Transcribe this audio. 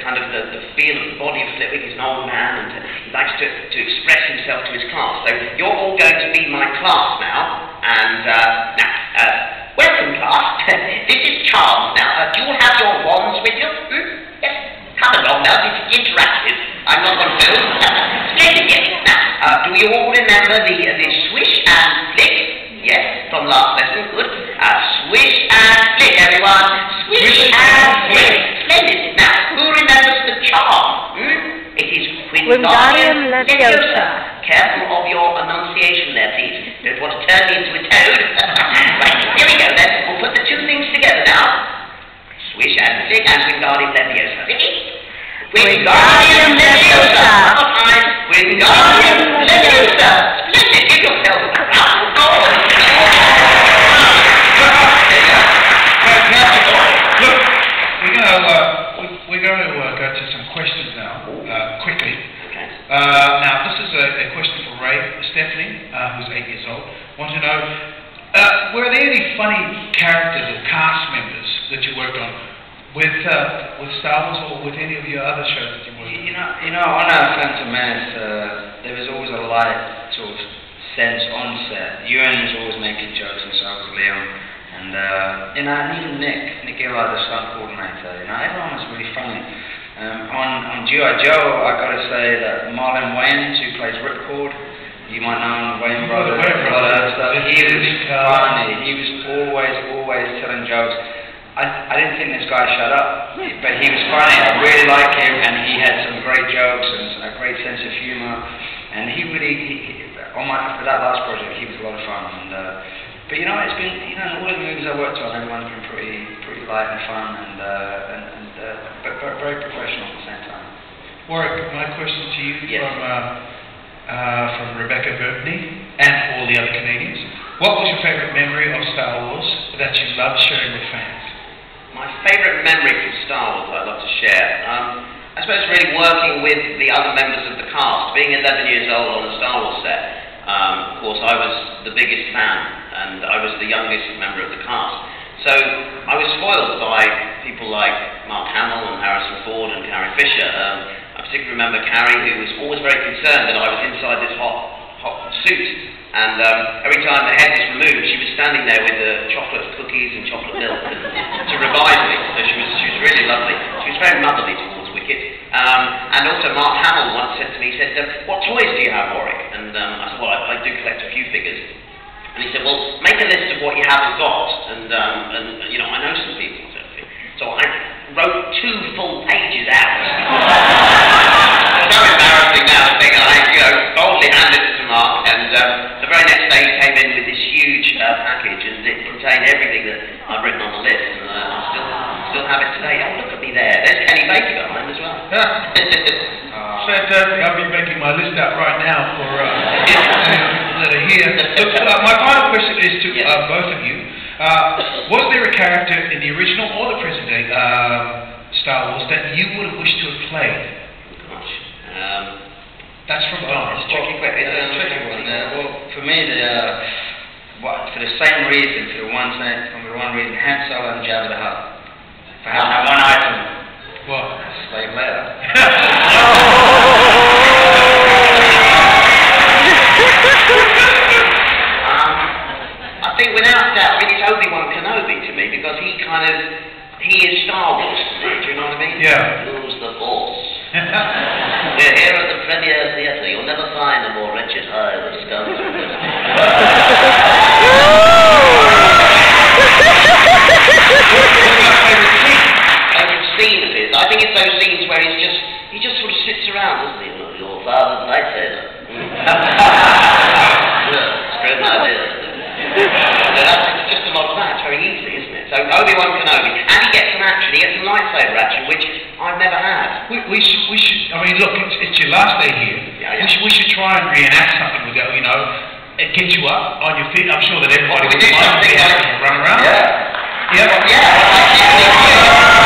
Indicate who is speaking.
Speaker 1: kind of the feel of the body of Flitwick. He's an old man, and he likes to express himself to his class. So you're all going to be my class now, and welcome class. This is Charles. Now, do you all have your wands with you? Yes. Come along now. This is interactive. I'm not going to. Splendid. Yes. Now, do you all remember the swish and flick? Yes, from last lesson. Good. Swish and flick, everyone. Swish and flick. Splendid. Now, who remembers the charm? It is Wingardium Leviosa. Careful of your enunciation there, please. Don't want to turn me into a toad. Right, here we go then. We'll put the two things together now. Swish and flick and Wingardium Leviosa. Wingardium Leviosa. One more time. Wingardium Leviosa. Splendid. Give yourself a round of applause.
Speaker 2: Look, we're going to go to some questions now, quickly.
Speaker 1: Okay.
Speaker 2: Now, this is a question for Ray. Stephanie, who's 8 years old, wants to know, were there any funny characters or cast members that you worked on with Star Wars or with any of your other shows that you worked on?
Speaker 3: You know, on Phantom Menace, there was always a light sort of sense on set. Ewan was always making jokes, and so was Leon. And even Nick Gillard, the stunt coordinator, everyone was really funny. On G.I. Joe, I got to say that Marlon Wayans, who plays Ripcord, you might know him, Wayne Brothers, he was funny. He was always telling jokes. I didn't think this guy shut up, but he was funny. I really liked him, and he had some great jokes and a great sense of humor. And he really, for that last project, he was a lot of fun. And but it's been, in all of the movies I worked on, everyone's been pretty light and fun, but very professional at the same time.
Speaker 2: Warwick, my question to you from Rebecca Burtney and all the other Canadians. What was your favourite memory of Star Wars that you loved sharing with fans?
Speaker 1: My favourite memory from Star Wars that I'd love to share. I suppose really working with the other members of the cast. Being 11 years old on a Star Wars set, of course I was the biggest fan, and I was the youngest member of the cast. So I was spoiled by people like Mark Hamill and Harrison Ford and Carrie Fisher. I particularly remember Carrie, who was always very concerned that I was inside this hot suit. And every time the head was removed, she was standing there with chocolate cookies and chocolate milk to revive me. So she was really lovely. She was very motherly towards Wicket. And also Mark Hamill once said to me, he said, "What toys do you have, Warwick?" And I said, "Well, I do collect a few figures." And he said, "Well, make a list of what you haven't got." And I know some people. So I wrote 2 full pages out. It's so embarrassing now to think I boldly handed it to Mark, and the very next day he came in with this huge package, and it contained everything that I'd written on the list, and I still have it today. Oh, look at me there. There's Kenny Baker behind as well.
Speaker 2: Fantastic. I'll be making my list out right now for that are here. Look, my final question is to both of you. Was there a character in the original or the present day Star Wars that you would have wished to have played?
Speaker 1: Gosh.
Speaker 2: That's from Don.
Speaker 3: It's tricky question. It's a tricky one. Well, for me, for the same reason, for the one reason, Han Solo and Jabba the Hutt. For having that one item.
Speaker 2: What?
Speaker 3: Slave Leia.
Speaker 1: I think without doubt, it's Obi-Wan Kenobi to me, because he is Star Wars to me, do you know what I mean?
Speaker 2: Yeah.
Speaker 1: Use the Force. We're here at the Premier Theatre. You'll never find a more wretched hive of scum. Favourite scene of his? I think it's those scenes where he just sort of sits around, doesn't he? Your father's lightsaber. It's a great idea. It's just a lot of that. It's very easy, isn't it? So Obi-Wan Kenobi, and he gets some action. He gets some lightsaber action, which I've never had.
Speaker 2: We should. I mean, look, it's your last day here.
Speaker 1: Yeah.
Speaker 2: We should try and reenact something with it. And get you up on your feet. I'm sure that everybody
Speaker 1: We do something
Speaker 2: like run around.
Speaker 1: Yeah.
Speaker 2: Yeah.
Speaker 1: Yeah.